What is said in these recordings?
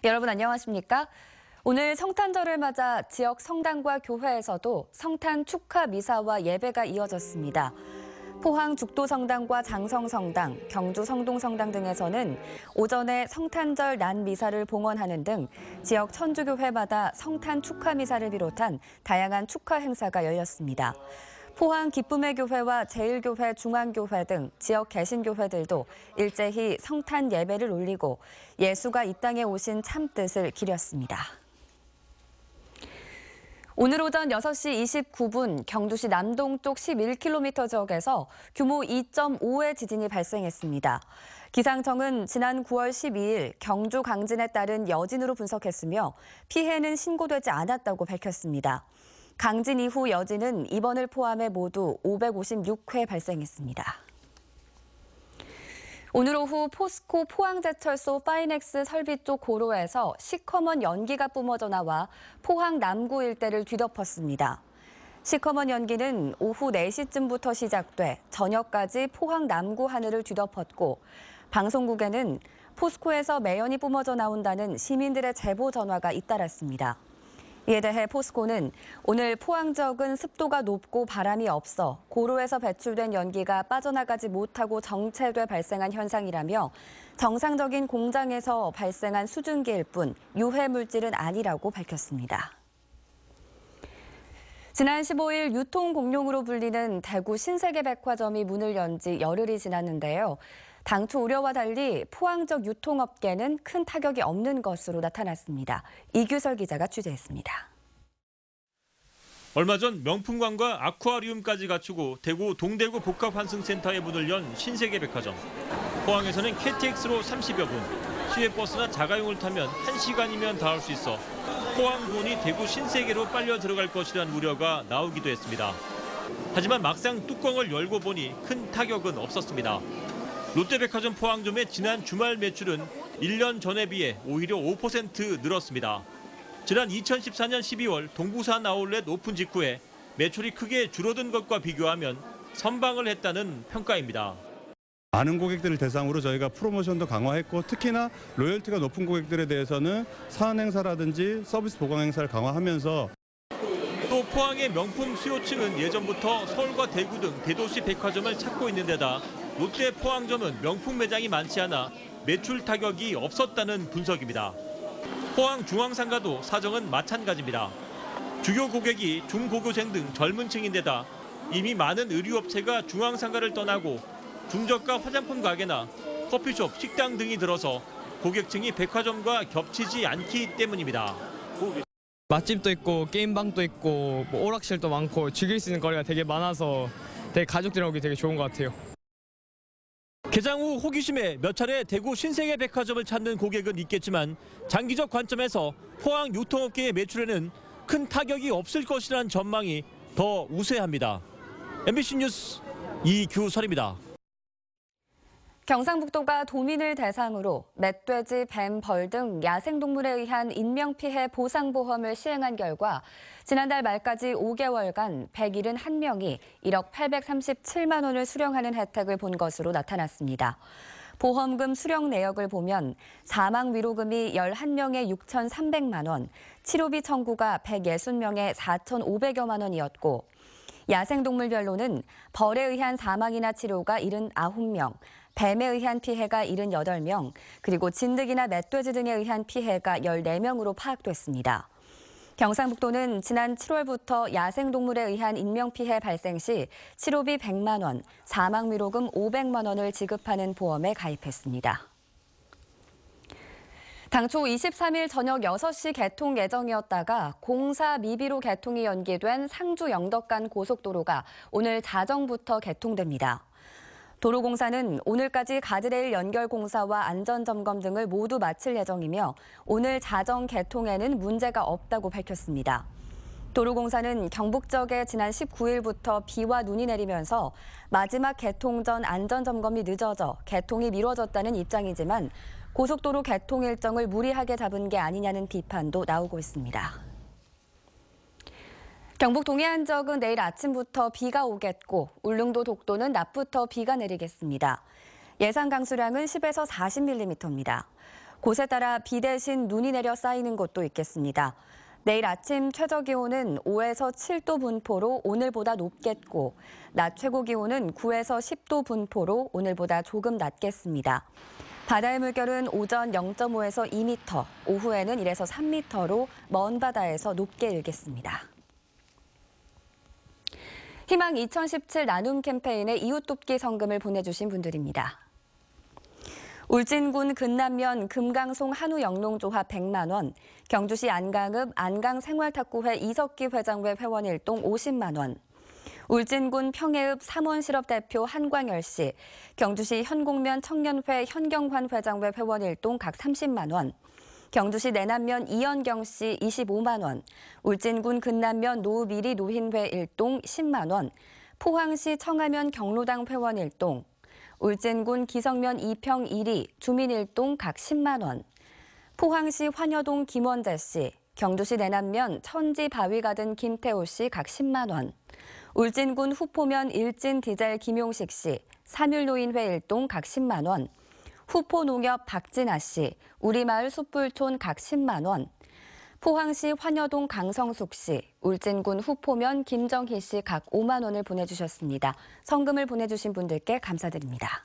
여러분 안녕하십니까? 오늘 성탄절을 맞아 지역 성당과 교회에서도 성탄 축하 미사와 예배가 이어졌습니다. 포항 죽도성당과 장성성당, 경주 성동성당 등에서는 오전에 성탄절 난 미사를 봉헌하는 등 지역 천주교회마다 성탄 축하 미사를 비롯한 다양한 축하 행사가 열렸습니다. 포항 기쁨의 교회와 제일교회, 중앙교회 등 지역 개신교회들도 일제히 성탄 예배를 올리고 예수가 이 땅에 오신 참뜻을 기렸습니다. 오늘 오전 6시 29분 경주시 남동쪽 11km 지역에서 규모 2.5의 지진이 발생했습니다. 기상청은 지난 9월 12일 경주 강진에 따른 여진으로 분석했으며 피해는 신고되지 않았다고 밝혔습니다. 강진 이후 여진은 이번을 포함해 모두 556회 발생했습니다. 오늘 오후 포스코 포항제철소 파이넥스 설비 쪽 고로에서 시커먼 연기가 뿜어져 나와 포항 남구 일대를 뒤덮었습니다. 시커먼 연기는 오후 4시쯤부터 시작돼 저녁까지 포항 남구 하늘을 뒤덮었고 방송국에는 포스코에서 매연이 뿜어져 나온다는 시민들의 제보 전화가 잇따랐습니다. 이에 대해 포스코는 오늘 포항 지역은 습도가 높고 바람이 없어 고로에서 배출된 연기가 빠져나가지 못하고 정체돼 발생한 현상이라며 정상적인 공장에서 발생한 수증기일 뿐 유해 물질은 아니라고 밝혔습니다. 지난 15일 유통공룡으로 불리는 대구 신세계백화점이 문을 연 지 열흘이 지났는데요. 당초 우려와 달리 포항 지역 유통업계는 큰 타격이 없는 것으로 나타났습니다. 이규설 기자가 취재했습니다. 얼마 전 명품관과 아쿠아리움까지 갖추고 대구 동대구 복합환승센터에 문을 연 신세계백화점. 포항에서는 KTX로 30여 분, 시외버스나 자가용을 타면 1시간이면 닿을 수 있어 포항군이 대구 신세계로 빨려 들어갈 것이라는 우려가 나오기도 했습니다. 하지만 막상 뚜껑을 열고 보니 큰 타격은 없었습니다. 롯데백화점 포항점의 지난 주말 매출은 1년 전에 비해 오히려 5% 늘었습니다. 지난 2014년 12월 동부산 아울렛 오픈 직후에 매출이 크게 줄어든 것과 비교하면 선방을 했다는 평가입니다. 많은 고객들을 대상으로 저희가 프로모션도 강화했고 특히나 로열티가 높은 고객들에 대해서는 사은 행사라든지 서비스 보강 행사를 강화하면서 또 포항의 명품 수요층은 예전부터 서울과 대구 등 대도시 백화점을 찾고 있는 데다 롯데 포항점은 명품 매장이 많지 않아 매출 타격이 없었다는 분석입니다. 포항 중앙상가도 사정은 마찬가지입니다. 주요 고객이 중고교생 등 젊은 층인데다 이미 많은 의류업체가 중앙상가를 떠나고 중저가 화장품 가게나 커피숍, 식당 등이 들어서 고객층이 백화점과 겹치지 않기 때문입니다. 맛집도 있고 게임방도 있고 오락실도 많고 즐길 수 있는 거리가 되게 많아서 되게 가족들이랑 오기 되게 좋은 것 같아요. 개장 후 호기심에 몇 차례 대구 신세계백화점을 찾는 고객은 있겠지만 장기적 관점에서 포항 유통업계의 매출에는 큰 타격이 없을 것이라는 전망이 더 우세합니다. MBC 뉴스 이규설입니다. 경상북도가 도민을 대상으로 멧돼지, 뱀, 벌 등 야생동물에 의한 인명피해 보상보험을 시행한 결과 지난달 말까지 5개월간 171명이 1억 837만 원을 수령하는 혜택을 본 것으로 나타났습니다. 보험금 수령 내역을 보면 사망 위로금이 11명에 6,300만 원, 치료비 청구가 160명에 4,500여만 원이었고 야생동물별로는 벌에 의한 사망이나 치료가 79명, 뱀에 의한 피해가 78명, 그리고 진드기나 멧돼지 등에 의한 피해가 14명으로 파악됐습니다. 경상북도는 지난 7월부터 야생동물에 의한 인명피해 발생 시 치료비 100만 원, 사망위로금 500만 원을 지급하는 보험에 가입했습니다. 당초 23일 저녁 6시 개통 예정이었다가 공사 미비로 개통이 연기된 상주 영덕간 고속도로가 오늘 자정부터 개통됩니다. 도로공사는 오늘까지 가드레일 연결 공사와 안전점검 등을 모두 마칠 예정이며 오늘 자정 개통에는 문제가 없다고 밝혔습니다. 도로공사는 경북 지역에 지난 19일부터 비와 눈이 내리면서 마지막 개통 전 안전점검이 늦어져 개통이 미뤄졌다는 입장이지만 고속도로 개통 일정을 무리하게 잡은 게 아니냐는 비판도 나오고 있습니다. 경북 동해안 지역은 내일 아침부터 비가 오겠고 울릉도 독도는 낮부터 비가 내리겠습니다. 예상 강수량은 10에서 40mm입니다. 곳에 따라 비 대신 눈이 내려 쌓이는 곳도 있겠습니다. 내일 아침 최저기온은 5에서 7도 분포로 오늘보다 높겠고 낮 최고기온은 9에서 10도 분포로 오늘보다 조금 낮겠습니다. 바다의 물결은 오전 0.5에서 2m, 오후에는 1에서 3m로 먼 바다에서 높게 일겠습니다. 희망 2017 나눔 캠페인에 이웃돕기 성금을 보내주신 분들입니다. 울진군 근남면 금강송 한우영농조합 100만 원, 경주시 안강읍 안강생활탁구회 이석기 회장회 회원 1동 50만 원, 울진군 평해읍 삼원실업 대표 한광열 씨, 경주시 현곡면 청년회 현경환 회장회 회원 1동 각 30만 원, 경주시 내남면 이연경 씨 25만 원, 울진군 근남면 노우미리 노인회 1동 10만 원, 포항시 청하면 경로당 회원 1동, 울진군 기성면 2평 1리 주민 1동 각 10만 원, 포항시 환여동 김원재 씨, 경주시 내남면 천지 바위가든 김태호 씨 각 10만 원, 울진군 후포면 일진 디젤 김용식 씨, 산율노인회 1동 각 10만 원, 후포농협 박진아 씨, 우리마을 숯불촌 각 10만 원, 포항시 환여동 강성숙 씨, 울진군 후포면 김정희 씨 각 5만 원을 보내주셨습니다. 성금을 보내주신 분들께 감사드립니다.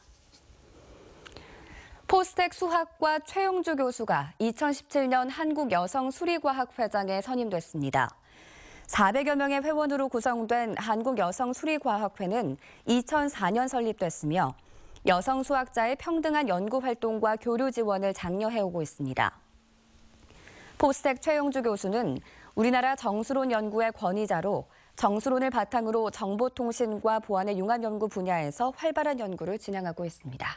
포스텍 수학과 최용주 교수가 2017년 한국여성수리과학회장에 선임됐습니다. 400여 명의 회원으로 구성된 한국여성수리과학회는 2004년 설립됐으며 여성 수학자의 평등한 연구 활동과 교류 지원을 장려해오고 있습니다. 포스텍 최용주 교수는 우리나라 정수론 연구의 권위자로 정수론을 바탕으로 정보통신과 보안의 융합 연구 분야에서 활발한 연구를 진행하고 있습니다.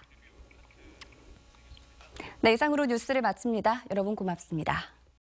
네, 이상으로 뉴스를 마칩니다. 여러분 고맙습니다.